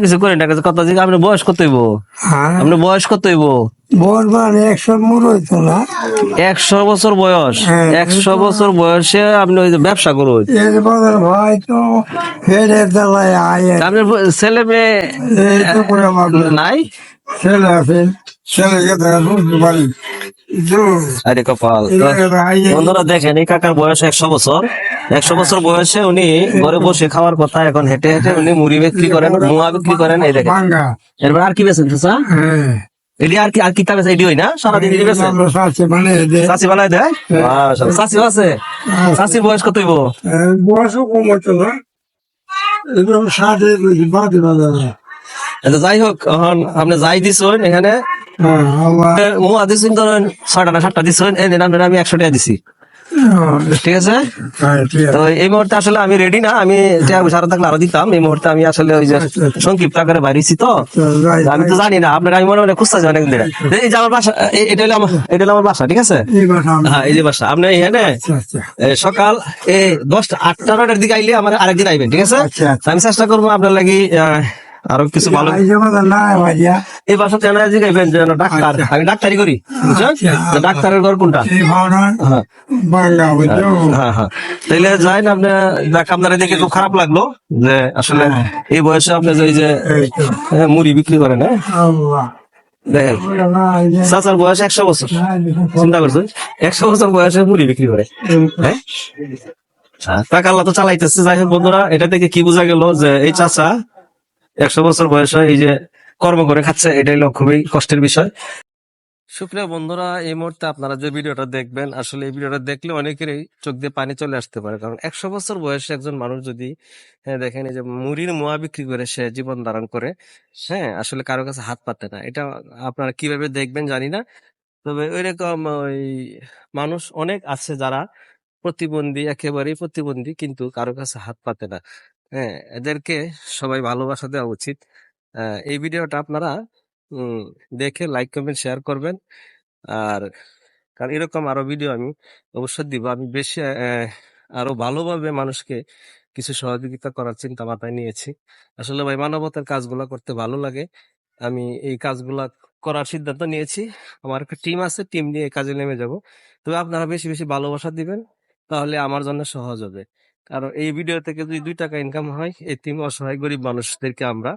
কিছু করেন না কথা যে আপনার বয়স কত হইব? আপনার বয়স কত হইব? বলবান 100 মুর হইতো না 100 বছর বয়স। 100 বছর বয়সে আপনি ওই যে ব্যবসা করুন। এর বদল ভাই তো ফেরে দালায় আয়ে আপনার ছেলে মেয়ে এই তো করে আমার নাই? ছেলে আছে ছেলেকে দেখা শুনতে পারি আরে কপাল। বন্ধুরা দেখেন এই কাকার বয়স 100 বছর। 100 বছর বয়সে উনি ঘরে বসে খাওয়ার কথা, এখন হেঁটে হেঁটে উনি মুড়ি বিক্রি করেন, মুয়া বিক্রি করেন। এই দেখেন ভাঙ্গা এরপর আর কি বেছেন চাচা? হ্যাঁ এটি আর কি তাবে এটি হয় না সারাদিন এটি বেছেন? আমরা সাথে মানে চাচি বানায় দেয়। চাচিও আছে? চাচির বয়স কত হইব? বয়সও কম হতো না এগুলো 60 বাদে বাদে যাই হোক, এখন আপনি যাই দিছেন এখানে মুয়া দিছেন ধরেন 6টা না 7টা দিছেন, এই দিন আপনার আমি 100 টাকা দিছি, ঠিক আছে? তো এই মুহূর্তে আসলে আমি রেডি না, আমি সারা থাকলে আরো দিতাম। এই মুহূর্তে আমি আসলে ওই যে সংক্ষিপ্ত আকারে বাইরেছি, তো আমি তো জানি না আপনার, আমি মনে মনে খুঁজতে যাই অনেকদিন। এই যে আমার বাসা, এটা হলো আমার বাসা, ঠিক আছে? হ্যাঁ এই যে বাসা। আপনি এখানে সকাল 10টা 8টা 9টার দিকে আইলে আমার আরেকদিন আইবেন, ঠিক আছে? আমি চেষ্টা করবো আপনার লাগি আরো কিছু ভালো এই বাসা জানা জিগাইবেন যেন ডাক্তার, আমি ডাক্তারি করি, বুঝছেন? ডাক্তারের ঘর কোনটা? হ্যাঁ হ্যাঁ, তাইলে যাই না আপনি। আপনারা দেখে খুব খারাপ লাগলো যে আসলে এই বয়সে আপনি যে মুড়ি বিক্রি করেন। দেখেন চাচার বয়স 100 বছর, চিন্তা করছেন? 100 বছর বয়সে মুড়ি বিক্রি করে, হ্যাঁ? টাকা আল্লাহ তো চালাইতেছে। যাই হোক বন্ধুরা, এটা থেকে কি বোঝা গেল যে এই চাচা 100 বছর বয়সে এই যে কর্ম করে খাচ্ছে, এটাই হলো খুবই কষ্টের বিষয়। সুপ্রিয় বন্ধুরা, এই মুহূর্তে আপনারা যে ভিডিওটা দেখবেন, আসলে এই ভিডিওটা দেখলে অনেকেরই চোখ দিয়ে পানি চলে আসতে পারে। কারণ 100 বছর বয়সে একজন মানুষ যদি দেখেন এই যে মুড়ির মোয়া বিক্রি করে সে জীবন ধারণ করে, হ্যাঁ, আসলে কারো কাছে হাত পাতে না। এটা আপনারা কিভাবে দেখবেন জানি না, তবে ওইরকম ওই মানুষ অনেক আছে যারা প্রতিবন্ধী, একেবারেই প্রতিবন্ধী, কিন্তু কারো কাছে হাত পাতে না। হ্যাঁ, এদেরকে সবাই ভালোবাসা দেওয়া উচিত। এই ভিডিওটা আপনারা দেখে লাইক কমেন্ট শেয়ার করবেন। আর কারণ এরকম আরো ভিডিও আমি অবশ্যই দিব। আমি বেশি আরো ভালোভাবে মানুষকে কিছু সহযোগিতা করার চিন্তা মাথায় নিয়েছি। আসলে ভাই মানবতার কাজগুলা করতে ভালো লাগে। আমি এই কাজগুলা করার সিদ্ধান্ত নিয়েছি। আমার একটা টিম আছে, টিম নিয়ে এই কাজে নেমে যাব। তবে আপনারা বেশি বেশি ভালোবাসা দিবেন, তাহলে আমার জন্য সহজ হবে। কারণ এই ভিডিও থেকে যদি 2 টাকা ইনকাম হয়, এই টিম অসহায় গরিব মানুষদেরকে আমরা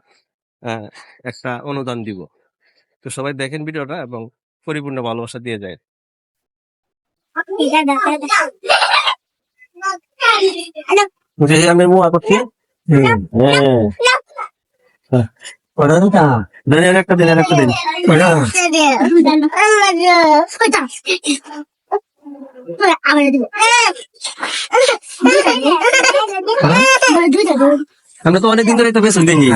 একটা অনুদান দিব। তো সবাই দেখেন ভিডিওটা এবং পরিপূর্ণ ভালোবাসা দিয়ে যায়। আমি মুয়া করছি, একটা দিন একটা দিন আমরা তো অনেকদিন ধরে তো বেসন দেখি।